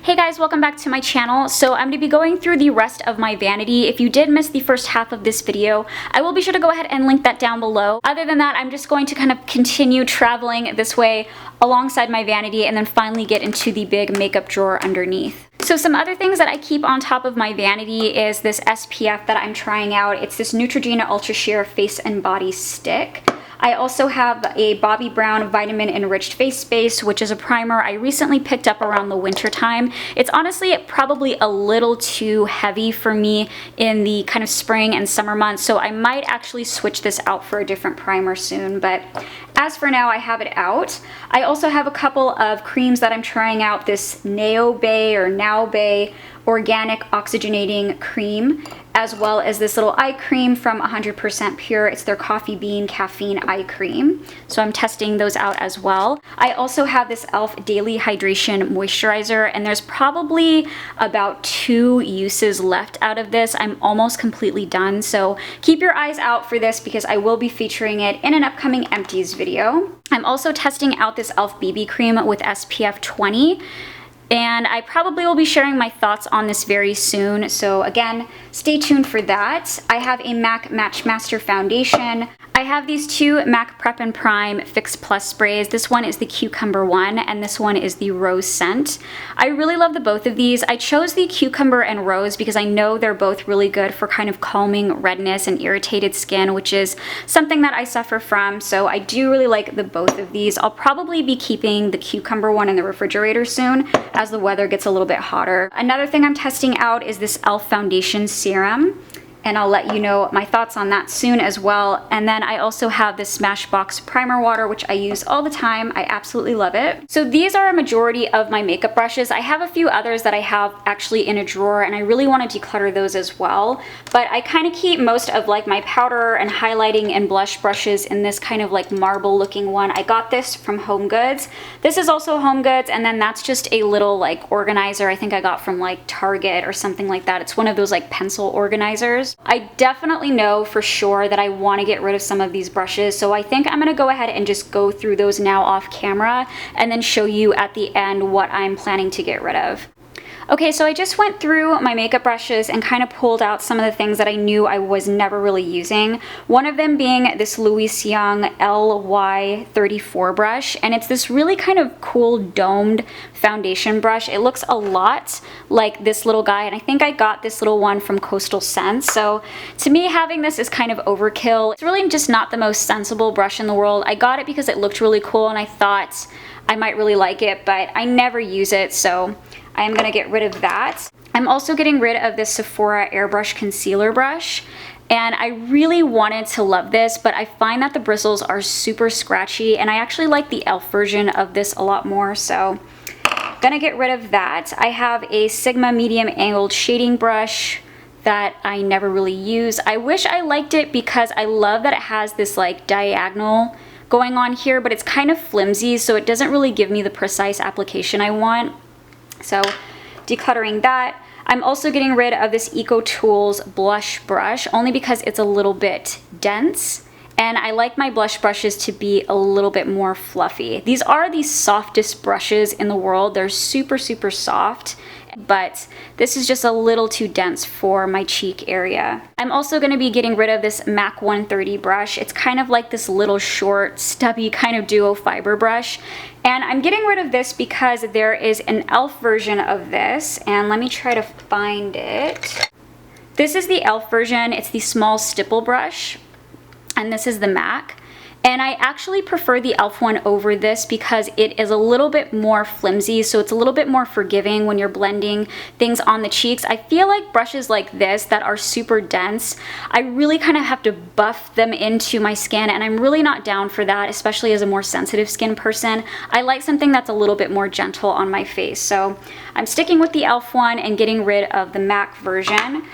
Hey guys, welcome back to my channel. So I'm going to be going through the rest of my Vanity. If you did miss the first half of this video, I will be sure to go ahead and link that down below. Other than that, I'm just going to kind of continue traveling this way alongside my Vanity and then finally get into the big makeup drawer underneath. So some other things that I keep on top of my Vanity is this SPF that I'm trying out. It's this Neutrogena Ultra Sheer Face and Body Stick. I also have a Bobbi Brown Vitamin Enriched Face Base, which is a primer I recently picked up around the winter time. It's honestly probably a little too heavy for me in the kind of spring and summer months, so I might actually switch this out for a different primer soon, but as for now, I have it out. I also have a couple of creams that I'm trying out, this Now Bay Organic Oxygenating Cream, as well as this little eye cream from 100% Pure. It's their Coffee Bean Caffeine Eye Cream. So I'm testing those out as well. I also have this e.l.f. Daily Hydration Moisturizer, and there's probably about 2 uses left out of this. I'm almost completely done, so keep your eyes out for this because I will be featuring it in an upcoming empties video. I'm also testing out this e.l.f. BB Cream with SPF 20. And I probably will be sharing my thoughts on this very soon, so again, stay tuned for that. I have a MAC Matchmaster Foundation. I have these two MAC Prep and Prime Fix Plus sprays. This one is the Cucumber one, and this one is the Rose scent. I really love the both of these. I chose the Cucumber and Rose because I know they're both really good for kind of calming redness and irritated skin, which is something that I suffer from, so I do really like the both of these. I'll probably be keeping the Cucumber one in the refrigerator soon as the weather gets a little bit hotter. Another thing I'm testing out is this e.l.f. Foundation Serum, and I'll let you know my thoughts on that soon as well. And then I also have this Smashbox Primer Water, which I use all the time. I absolutely love it. So these are a majority of my makeup brushes. I have a few others that I have actually in a drawer, and I really want to declutter those as well. But I kind of keep most of like my powder and highlighting and blush brushes in this kind of like marble looking one. I got this from HomeGoods. This is also HomeGoods, and then that's just a little like organizer I think I got from like Target or something like that. It's one of those like pencil organizers. I definitely know for sure that I want to get rid of some of these brushes, so I think I'm going to go ahead and just go through those now off camera and then show you at the end what I'm planning to get rid of. Okay, so I just went through my makeup brushes and kind of pulled out some of the things that I knew I was never really using. One of them being this Louis Young LY34 brush, and it's this really kind of cool domed foundation brush. It looks a lot like this little guy, and I think I got this little one from Coastal Scents. So to me, having this is kind of overkill. It's really just not the most sensible brush in the world. I got it because it looked really cool and I thought I might really like it, but I never use it, so I'm gonna get rid of that. I'm also getting rid of this Sephora Airbrush Concealer Brush, and I really wanted to love this, but I find that the bristles are super scratchy, and I actually like the e.l.f. version of this a lot more, so gonna get rid of that. I have a Sigma Medium Angled Shading Brush that I never really use. I wish I liked it because I love that it has this like diagonal going on here, but it's kind of flimsy, so it doesn't really give me the precise application I want. So decluttering that. I'm also getting rid of this EcoTools blush brush only because it's a little bit dense, and I like my blush brushes to be a little bit more fluffy. These are the softest brushes in the world. They're super, super soft, but this is just a little too dense for my cheek area. I'm also going to be getting rid of this MAC 130 brush. It's kind of like this little short, stubby kind of duo fiber brush. And I'm getting rid of this because there is an e.l.f. version of this, and let me try to find it. This is the e.l.f. version. It's the small stipple brush, and this is the MAC. And I actually prefer the e.l.f. one over this because it is a little bit more flimsy, so it's a little bit more forgiving when you're blending things on the cheeks. I feel like brushes like this that are super dense, I really kind of have to buff them into my skin, and I'm really not down for that, especially as a more sensitive skin person. I like something that's a little bit more gentle on my face, so I'm sticking with the e.l.f. one and getting rid of the MAC version.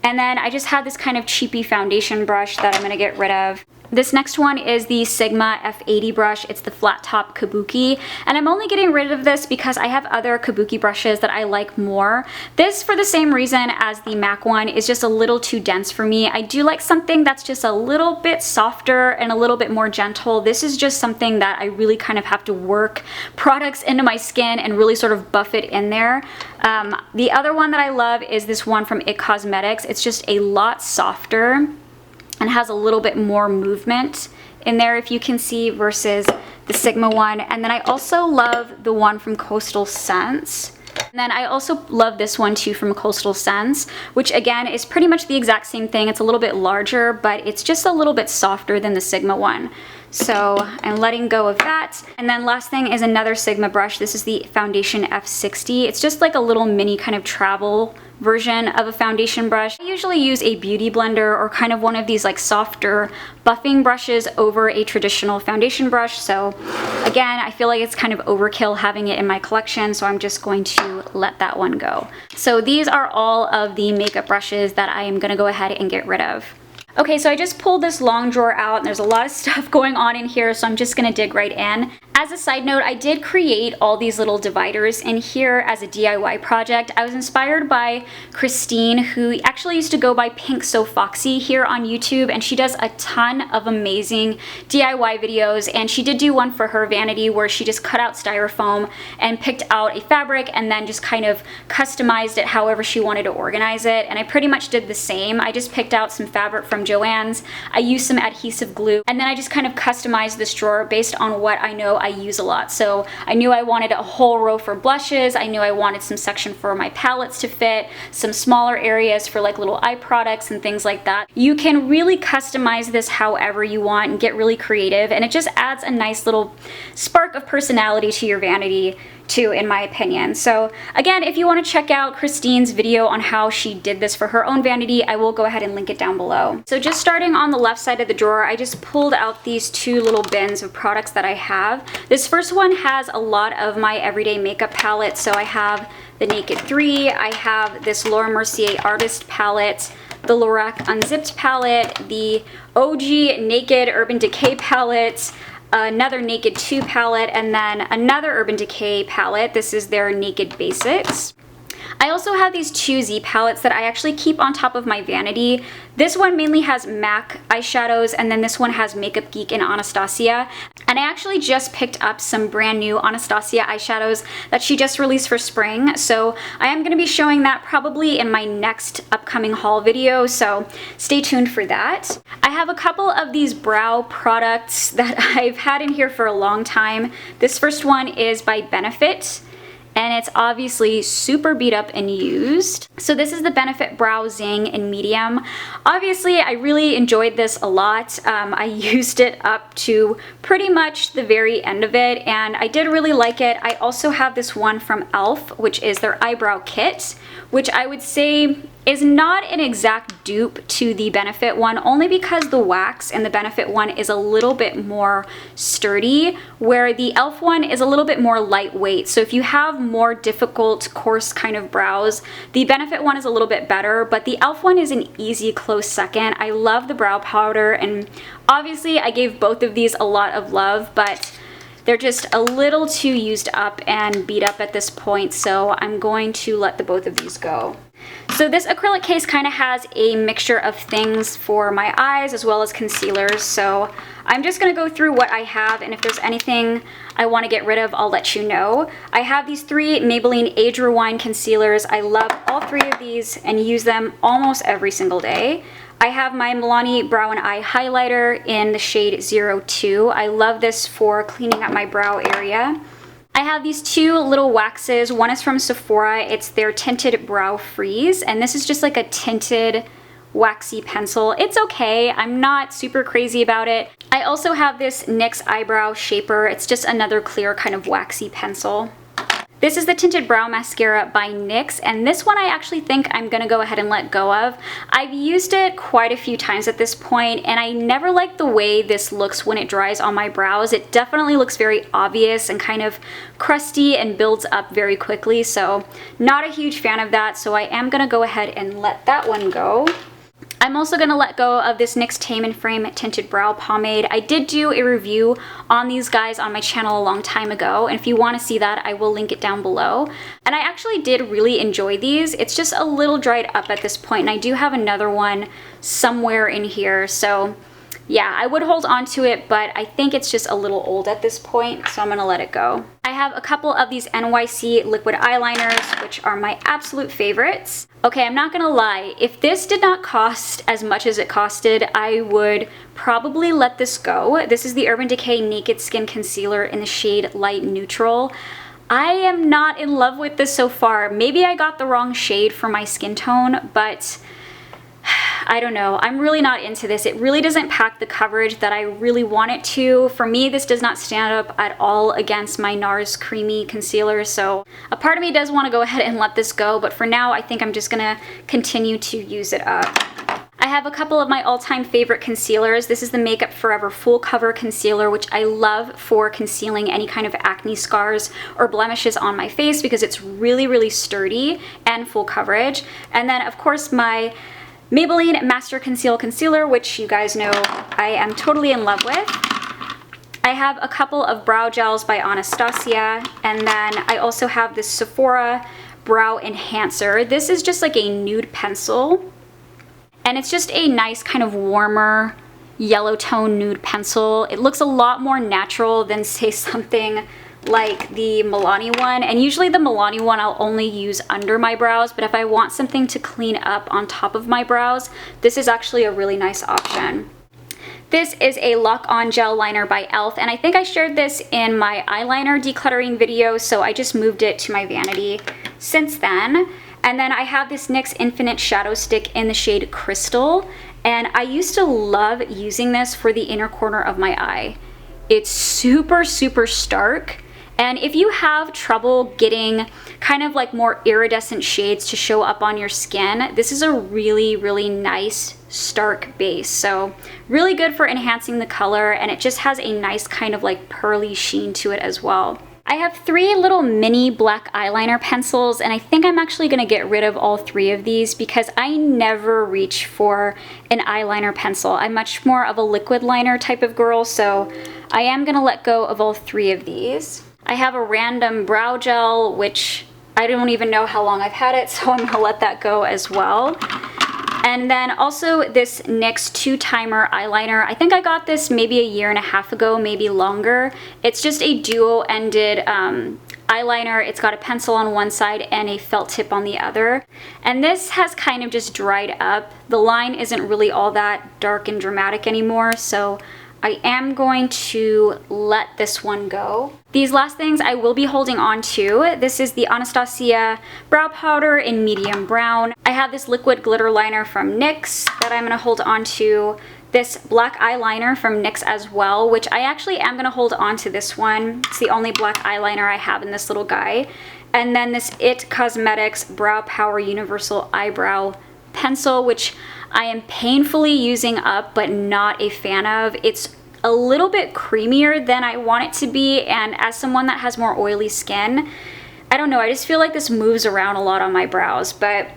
And then I just have this kind of cheapy foundation brush that I'm going to get rid of. This next one is the Sigma F80 brush. It's the flat top kabuki, and I'm only getting rid of this because I have other kabuki brushes that I like more. This, for the same reason as the MAC one, is just a little too dense for me. I do like something that's just a little bit softer and a little bit more gentle. This is just something that I really kind of have to work products into my skin and really sort of buff it in there. The other one that I love is this one from It Cosmetics. It's just a lot softer and has a little bit more movement in there, if you can see, versus the Sigma one. And then I also love the one from Coastal Scents. And then I also love this one too from Coastal Scents, which again is pretty much the exact same thing. It's a little bit larger, but it's just a little bit softer than the Sigma one. So I'm letting go of that. And then last thing is another Sigma brush. This is the Foundation F60. It's just like a little mini kind of travel version of a foundation brush. I usually use a beauty blender or kind of one of these like softer buffing brushes over a traditional foundation brush. So again, I feel like it's kind of overkill having it in my collection, so I'm just going to let that one go. So these are all of the makeup brushes that I am going to go ahead and get rid of. Okay, so I just pulled this long drawer out and there's a lot of stuff going on in here, so I'm just gonna dig right in. As a side note, I did create all these little dividers in here as a DIY project. I was inspired by Christine, who actually used to go by Pink So Foxy here on YouTube, and she does a ton of amazing DIY videos, and she did do one for her Vanity where she just cut out styrofoam and picked out a fabric and then just kind of customized it however she wanted to organize it, and I pretty much did the same. I just picked out some fabric from Joann's, I used some adhesive glue, and then I just kind of customized this drawer based on what I know I use a lot. So I knew I wanted a whole row for blushes, I knew I wanted some section for my palettes to fit, some smaller areas for like little eye products and things like that. You can really customize this however you want and get really creative, and it just adds a nice little spark of personality to your vanity too, in my opinion. So again, if you want to check out Christine's video on how she did this for her own vanity, I will go ahead and link it down below. So just starting on the left side of the drawer, I just pulled out these two little bins of products that I have. This first one has a lot of my everyday makeup palettes. So I have the Naked 3, I have this Laura Mercier Artist palette, the Lorac Unzipped palette, the OG Naked Urban Decay palette, another Naked 2 palette, and then another Urban Decay palette. This is their Naked Basics. I also have these two Z palettes that I actually keep on top of my vanity. This one mainly has MAC eyeshadows, and then this one has Makeup Geek and Anastasia. And I actually just picked up some brand new Anastasia eyeshadows that she just released for spring. So I am going to be showing that probably in my next upcoming haul video, so stay tuned for that. I have a couple of these brow products that I've had in here for a long time. This first one is by Benefit, and it's obviously super beat up and used. So this is the Benefit Brow Zing in medium. Obviously, I really enjoyed this a lot. I used it up to pretty much the very end of it, and I did really like it. I also have this one from e.l.f., which is their eyebrow kit, which I would say is not an exact dupe to the Benefit one, only because the wax in the Benefit one is a little bit more sturdy, where the e.l.f. one is a little bit more lightweight. So if you have more difficult, coarse kind of brows, the Benefit one is a little bit better, but the e.l.f. one is an easy close second. I love the brow powder, and obviously I gave both of these a lot of love, but they're just a little too used up and beat up at this point, so I'm going to let the both of these go. So this acrylic case kind of has a mixture of things for my eyes as well as concealers, so I'm just going to go through what I have, and if there's anything I want to get rid of, I'll let you know. I have these three Maybelline Age Rewind concealers. I love all three of these and use them almost every single day. I have my Milani Brow and Eye Highlighter in the shade 02. I love this for cleaning up my brow area. I have these two little waxes. One is from Sephora. It's their Tinted Brow Freeze, and this is just like a tinted waxy pencil. It's okay. I'm not super crazy about it. I also have this NYX Eyebrow Shaper. It's just another clear kind of waxy pencil. This is the Tinted Brow Mascara by NYX, and this one I actually think I'm gonna go ahead and let go of. I've used it quite a few times at this point, and I never like the way this looks when it dries on my brows. It definitely looks very obvious and kind of crusty and builds up very quickly, so not a huge fan of that, so I am gonna go ahead and let that one go. I'm also going to let go of this NYX Tame and Frame Tinted Brow Pomade. I did do a review on these guys on my channel a long time ago, and if you want to see that, I will link it down below. And I actually did really enjoy these. It's just a little dried up at this point, and I do have another one somewhere in here, so yeah, I would hold on to it, but I think it's just a little old at this point, so I'm gonna let it go. I have a couple of these NYC liquid eyeliners, which are my absolute favorites. Okay, I'm not gonna lie, if this did not cost as much as it costed, I would probably let this go. This is the Urban Decay Naked Skin Concealer in the shade Light Neutral. I am not in love with this so far. Maybe I got the wrong shade for my skin tone, but I don't know. I'm really not into this. It really doesn't pack the coverage that I really want it to. For me, this does not stand up at all against my NARS Creamy Concealer, so a part of me does want to go ahead and let this go, but for now, I think I'm just gonna continue to use it up. I have a couple of my all-time favorite concealers. This is the Makeup Forever Full Cover Concealer, which I love for concealing any kind of acne scars or blemishes on my face because it's really, really sturdy and full coverage. And then, of course, my Maybelline Master Conceal Concealer, which you guys know I am totally in love with. I have a couple of brow gels by Anastasia, and then I also have this Sephora Brow Enhancer. This is just like a nude pencil, and it's just a nice kind of warmer yellow tone nude pencil. It looks a lot more natural than, say, something like the Milani one, and usually the Milani one I'll only use under my brows, but if I want something to clean up on top of my brows, this is actually a really nice option. This is a Lock-On Gel Liner by e.l.f. and I think I shared this in my eyeliner decluttering video, so I just moved it to my vanity since then. And then I have this NYX Infinite Shadow Stick in the shade Crystal, and I used to love using this for the inner corner of my eye. It's super, super stark. And if you have trouble getting kind of like more iridescent shades to show up on your skin, this is a really, really nice stark base. So really good for enhancing the color, and it just has a nice kind of like pearly sheen to it as well. I have 3 little mini black eyeliner pencils, and I think I'm actually going to get rid of all 3 of these because I never reach for an eyeliner pencil. I'm much more of a liquid liner type of girl, so I am going to let go of all 3 of these. I have a random brow gel, which I don't even know how long I've had it, so I'm going to let that go as well. And then also this NYX 2-timer eyeliner. I think I got this maybe a year and a half ago, maybe longer. It's just a duo-ended eyeliner. It's got a pencil on one side and a felt tip on the other. And this has kind of just dried up. The line isn't really all that dark and dramatic anymore, so I am going to let this one go. These last things I will be holding on to. This is the Anastasia Brow Powder in medium brown. I have this liquid glitter liner from NYX that I'm going to hold on to. This black eyeliner from NYX as well, which I actually am going to hold on to this one. It's the only black eyeliner I have in this little guy. And then this IT Cosmetics Brow Power Universal Eyebrow Pencil, which I am painfully using up but not a fan of. It's a little bit creamier than I want it to be, and as someone that has more oily skin, I don't know, I just feel like this moves around a lot on my brows, but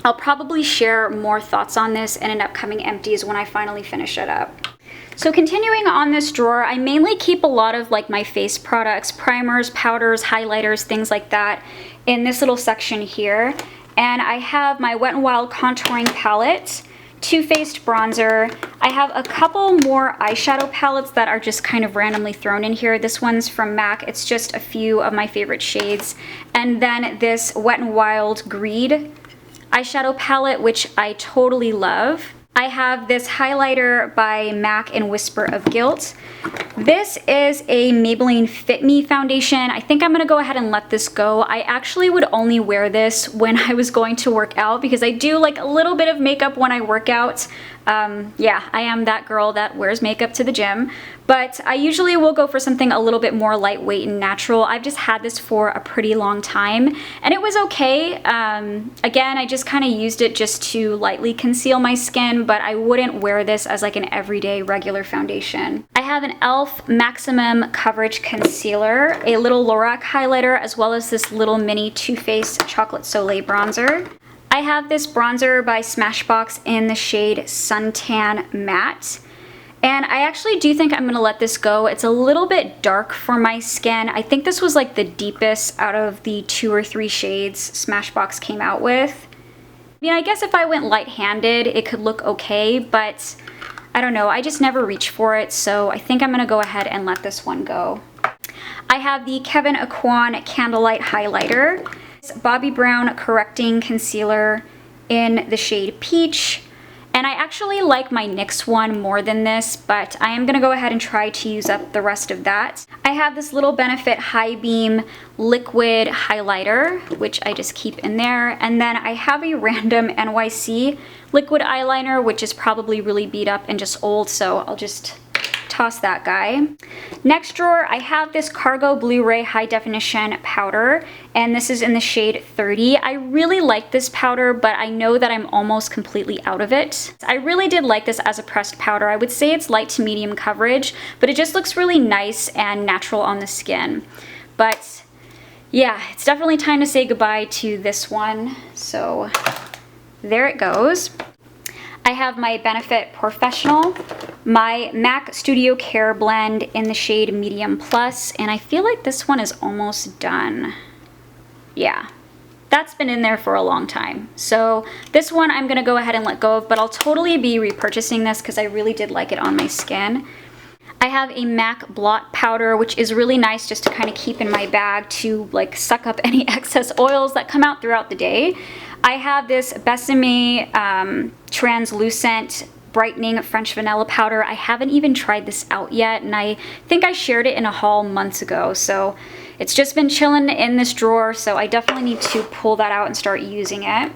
I'll probably share more thoughts on this in an upcoming empties when I finally finish it up. So continuing on this drawer, I mainly keep a lot of like my face products, primers, powders, highlighters, things like that in this little section here. And I have my Wet n Wild contouring palette, Too Faced bronzer. I have a couple more eyeshadow palettes that are just kind of randomly thrown in here. This one's from MAC. It's just a few of my favorite shades. And then this Wet n Wild Greed eyeshadow palette, which I totally love. I have this highlighter by MAC in Whisper of Guilt. This is a Maybelline Fit Me foundation. I think I'm gonna go ahead and let this go. I actually would only wear this when I was going to work out because I do like a little bit of makeup when I work out. Yeah, I am that girl that wears makeup to the gym, but I usually will go for something a little bit more lightweight and natural. I've just had this for a pretty long time and it was okay. Again, I just kind of used it just to lightly conceal my skin, but I wouldn't wear this as like an everyday regular foundation. I have an e.l.f. Maximum Coverage Concealer, a little Lorac highlighter, as well as this little mini Too Faced Chocolate Soleil bronzer. I have this bronzer by Smashbox in the shade Suntan Matte. And I actually do think I'm gonna let this go. It's a little bit dark for my skin. I think this was like the deepest out of the 2 or 3 shades Smashbox came out with. I mean, I guess if I went light-handed, it could look okay, but I don't know, I just never reach for it, so I think I'm gonna go ahead and let this one go. I have the Kevyn Aucoin Candlelight Highlighter. It's Bobbi Brown Correcting Concealer in the shade Peach. And I actually like my NYX one more than this, but I am gonna go ahead and try to use up the rest of that. I have this little Benefit High Beam Liquid Highlighter, which I just keep in there. And then I have a random NYC liquid eyeliner, which is probably really beat up and just old, so I'll just toss that guy. Next drawer, I have this Cargo Blu-ray High Definition powder, and this is in the shade 30. I really like this powder, but I know that I'm almost completely out of it. I really did like this as a pressed powder. I would say it's light to medium coverage, but it just looks really nice and natural on the skin. But yeah, it's definitely time to say goodbye to this one. So there it goes. I have my Benefit Professional, my MAC Studio Care blend in the shade Medium Plus, and I feel like this one is almost done. Yeah, that's been in there for a long time. So this one I'm gonna go ahead and let go of, but I'll totally be repurchasing this because I really did like it on my skin. I have a MAC Blot Powder, which is really nice just to kind of keep in my bag to like suck up any excess oils that come out throughout the day. I have this Besame Translucent Brightening French Vanilla Powder. I haven't even tried this out yet, and I think I shared it in a haul months ago, so it's just been chilling in this drawer, so I definitely need to pull that out and start using it.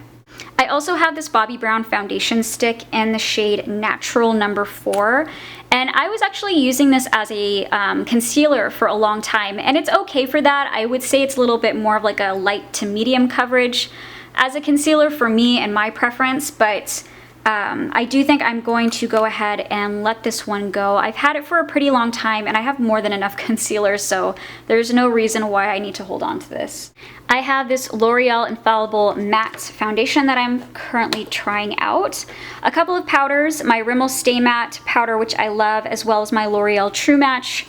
I also have this Bobbi Brown foundation stick in the shade Natural No. 4, and I was actually using this as a concealer for a long time, and it's okay for that. I would say it's a little bit more of like a light to medium coverage as a concealer for me and my preference, but I do think I'm going to go ahead and let this one go. I've had it for a pretty long time and I have more than enough concealer, so there's no reason why I need to hold on to this. I have this L'Oreal Infallible Matte Foundation that I'm currently trying out. A couple of powders, my Rimmel Stay Matte powder, which I love, as well as my L'Oreal True Match.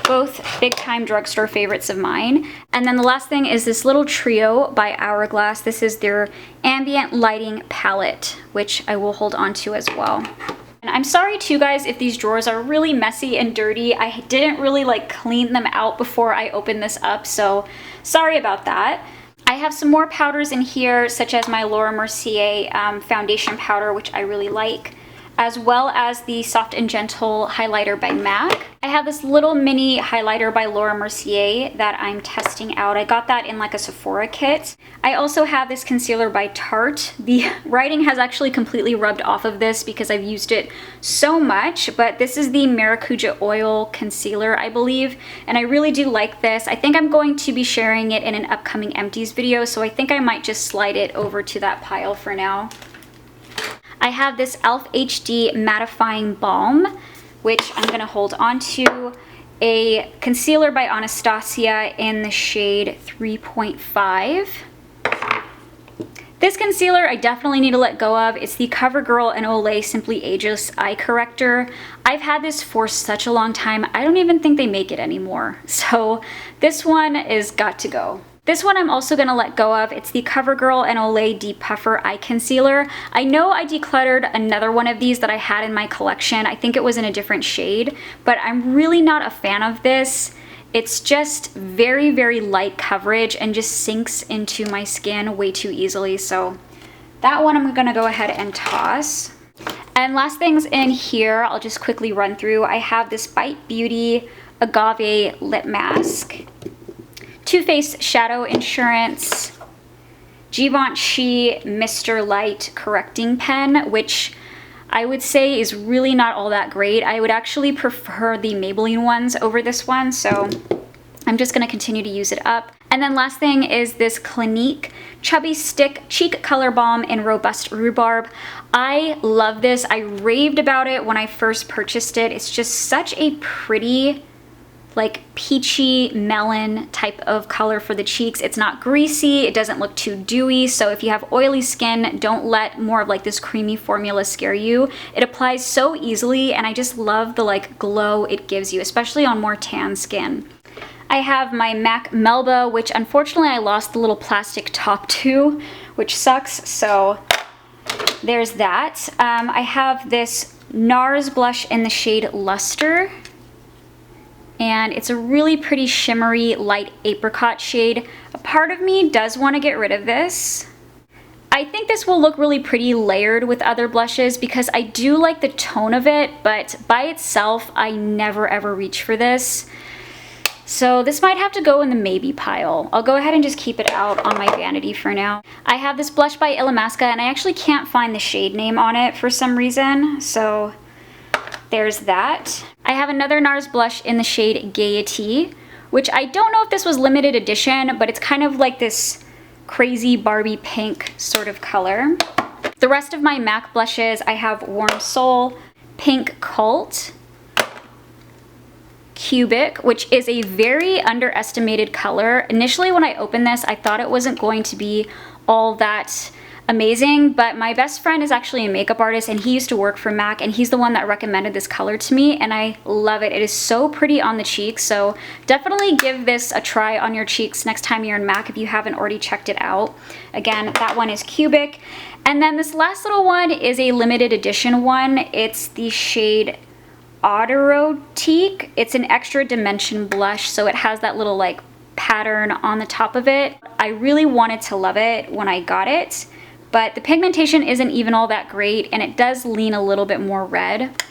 Both big time drugstore favorites of mine. And then the last thing is this little trio by Hourglass. This is their ambient lighting palette, which I will hold on to as well. And I'm sorry too guys if these drawers are really messy and dirty. I didn't really like clean them out before I opened this up, so sorry about that. I have some more powders in here, such as my Laura Mercier foundation powder, which I really like, as well as the Soft and Gentle highlighter by MAC. I have this little mini highlighter by Laura Mercier that I'm testing out. I got that in like a Sephora kit. I also have this concealer by Tarte. The writing has actually completely rubbed off of this because I've used it so much, but this is the Maracuja Oil Concealer, I believe, and I really do like this. I think I'm going to be sharing it in an upcoming empties video, so I think I might just slide it over to that pile for now. I have this e.l.f. HD Mattifying Balm, which I'm going to hold on to. A concealer by Anastasia in the shade 3.5. This concealer I definitely need to let go of. It's the CoverGirl and Olay Simply Ageless Eye Corrector. I've had this for such a long time, I don't even think they make it anymore. So this one is got to go. This one I'm also going to let go of. It's the CoverGirl and Olay Deep Puffer Eye Concealer. I know I decluttered another one of these that I had in my collection. I think it was in a different shade, but I'm really not a fan of this. It's just very, very light coverage and just sinks into my skin way too easily. So that one I'm going to go ahead and toss. And last things in here, I'll just quickly run through. I have this Bite Beauty Agave Lip Mask, Too Faced Shadow Insurance, Givenchy Mr. Light Correcting Pen, which I would say is really not all that great. I would actually prefer the Maybelline ones over this one, so I'm just going to continue to use it up. And then last thing is this Clinique Chubby Stick Cheek Color Balm in Robust Rhubarb. I love this. I raved about it when I first purchased it. It's just such a pretty like peachy melon type of color for the cheeks. It's not greasy, it doesn't look too dewy, so if you have oily skin, don't let more of like this creamy formula scare you. It applies so easily, and I just love the like glow it gives you, especially on more tan skin. I have my MAC Melba, which unfortunately I lost the little plastic top to, which sucks, so there's that. I have this NARS blush in the shade Luster, and it's a really pretty shimmery light apricot shade. A part of me does want to get rid of this. I think this will look really pretty layered with other blushes because I do like the tone of it, but by itself I never ever reach for this. So this might have to go in the maybe pile. I'll go ahead and just keep it out on my vanity for now. I have this blush by Illamasqua, and I actually can't find the shade name on it for some reason, so there's that. I have another NARS blush in the shade Gaiety, which I don't know if this was limited edition, but it's kind of like this crazy Barbie pink sort of color. The rest of my MAC blushes, I have Warm Soul, Pink Cult, Cubic, which is a very underestimated color. Initially when I opened this, I thought it wasn't going to be all that amazing, but my best friend is actually a makeup artist and he used to work for MAC, and he's the one that recommended this color to me, and I love it. It is so pretty on the cheeks, so definitely give this a try on your cheeks next time you're in MAC if you haven't already checked it out. Again, that one is Cubic. And then this last little one is a limited edition one. It's the shade Autorotique. It's an extra dimension blush, so it has that little like pattern on the top of it. I really wanted to love it when I got it, but the pigmentation isn't even all that great, and it does lean a little bit more red.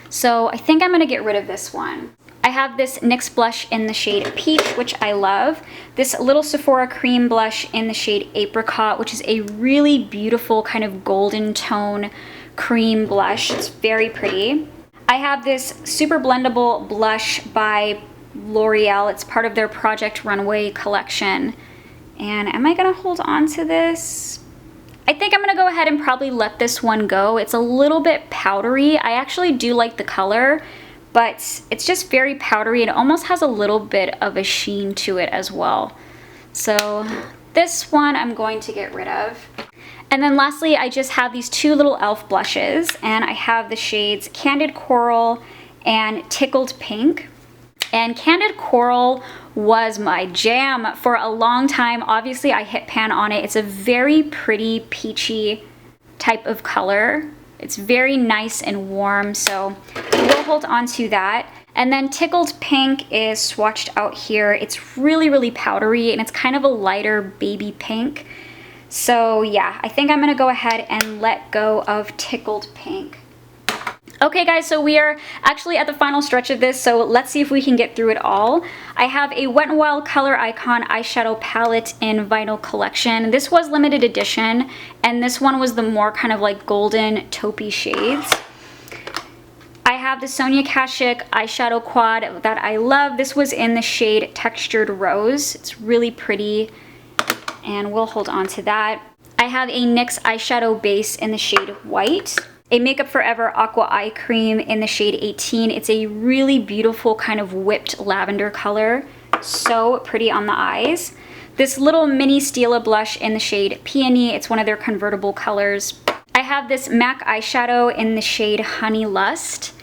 So I think I'm gonna get rid of this one. I have this NYX blush in the shade Peach, which I love. This little Sephora cream blush in the shade Apricot, which is a really beautiful kind of golden tone cream blush. It's very pretty. I have this super blendable blush by L'Oreal. It's part of their Project Runway collection. And am I gonna hold on to this? I think I'm gonna go ahead and probably let this one go. It's a little bit powdery. I actually do like the color, but it's just very powdery. It almost has a little bit of a sheen to it as well. So this one I'm going to get rid of. And then lastly, I just have these two little e.l.f. blushes, and I have the shades Candid Coral and Tickled Pink. And Candid Coral was my jam for a long time. Obviously, I hit pan on it. It's a very pretty peachy type of color. It's very nice and warm, so we'll hold on to that. And then Tickled Pink is swatched out here. It's really, really powdery, and it's kind of a lighter baby pink. So yeah, I think I'm gonna go ahead and let go of Tickled Pink. Okay guys, so we are actually at the final stretch of this, so let's see if we can get through it all. I have a Wet n Wild Color Icon eyeshadow palette in Vinyl Collection. This was limited edition, and this one was the more kind of like golden taupey shades. I have the Sonia Kashuk eyeshadow quad that I love. This was in the shade Textured Rose. It's really pretty, and we'll hold on to that. I have a NYX eyeshadow base in the shade White, a Makeup Forever Aqua Eye Cream in the shade 18. It's a really beautiful kind of whipped lavender color. So pretty on the eyes. This little mini Stila blush in the shade Peony. It's one of their convertible colors. I have this MAC eyeshadow in the shade Honey Lust,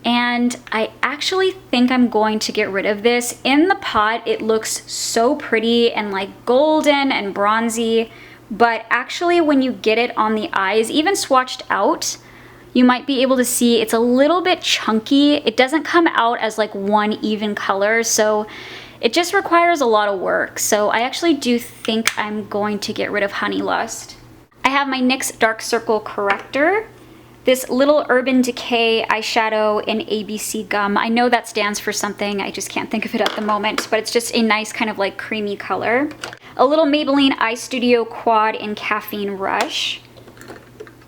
and I actually think I'm going to get rid of this. In the pot, it looks so pretty and like golden and bronzy, but actually when you get it on the eyes, even swatched out, you might be able to see it's a little bit chunky. It doesn't come out as like one even color, so it just requires a lot of work. So I actually do think I'm going to get rid of Honey Lust. I have my NYX Dark Circle Corrector, this little Urban Decay eyeshadow in ABC Gum. I know that stands for something, I just can't think of it at the moment, but it's just a nice kind of like creamy color. A little Maybelline Eye Studio Quad in Caffeine Rush.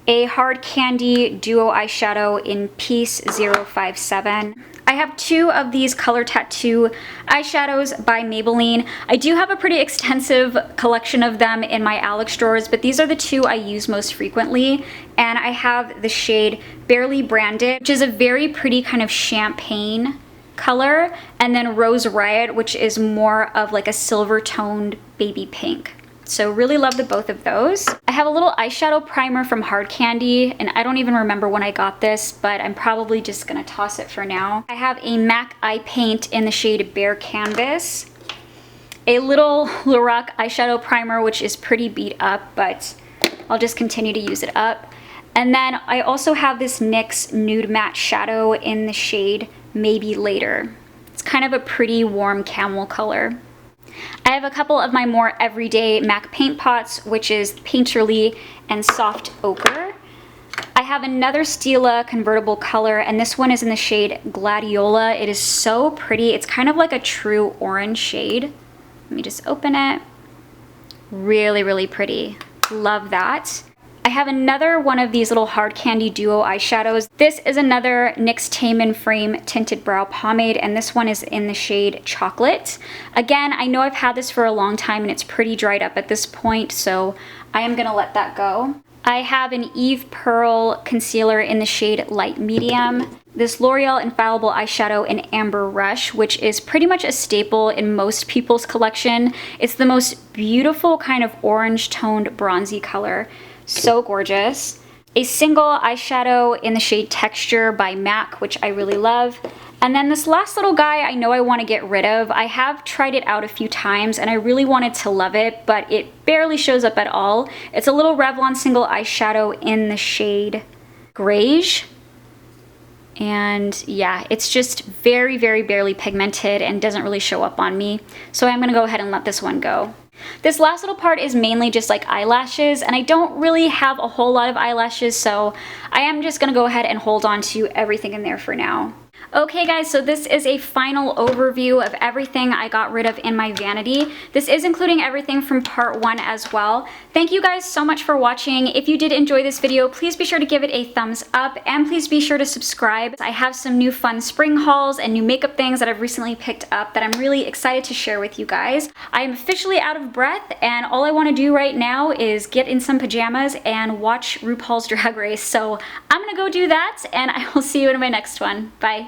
A Hard Candy Duo eyeshadow in Piece 057. I have two of these Color Tattoo eyeshadows by Maybelline. I do have a pretty extensive collection of them in my Alex drawers, but these are the two I use most frequently. And I have the shade Barely Branded, which is a very pretty kind of champagne color, and then Rose Riot, which is more of like a silver toned baby pink. So really love the both of those. I have a little eyeshadow primer from Hard Candy, and I don't even remember when I got this, but I'm probably just gonna toss it for now. I have a MAC eye paint in the shade Bare Canvas. A little Lorac eyeshadow primer, which is pretty beat up, but I'll just continue to use it up. And then I also have this NYX Nude Matte Shadow in the shade Maybe Later. It's kind of a pretty warm camel color. I have a couple of my more everyday MAC paint pots, which is Painterly and Soft Ochre. I have another Stila convertible color, and this one is in the shade Gladiola. It is so pretty. It's kind of like a true orange shade. Let me just open it. Really, really pretty. Love that. I have another one of these little Hard Candy Duo eyeshadows. This is another NYX Tame & Frame Tinted Brow Pomade, and this one is in the shade Chocolate. Again, I know I've had this for a long time and it's pretty dried up at this point, so I am gonna let that go. I have an Eve Pearl concealer in the shade Light Medium. This L'Oreal Infallible eyeshadow in Amber Rush, which is pretty much a staple in most people's collection. It's the most beautiful kind of orange toned bronzy color. So gorgeous. A single eyeshadow in the shade Texture by MAC, which I really love. And then this last little guy I know I want to get rid of. I have tried it out a few times and I really wanted to love it, but it barely shows up at all. It's a little Revlon single eyeshadow in the shade Greige. And yeah, it's just very, very barely pigmented and doesn't really show up on me. So I'm gonna go ahead and let this one go. This last little part is mainly just like eyelashes, and I don't really have a whole lot of eyelashes, so I am just gonna go ahead and hold on to everything in there for now. Okay guys, so this is a final overview of everything I got rid of in my vanity. This is including everything from part 1 as well. Thank you guys so much for watching. If you did enjoy this video, please be sure to give it a thumbs up and please be sure to subscribe. I have some new fun spring hauls and new makeup things that I've recently picked up that I'm really excited to share with you guys. I am officially out of breath and all I want to do right now is get in some pajamas and watch RuPaul's Drag Race. So I'm gonna go do that and I will see you in my next one. Bye.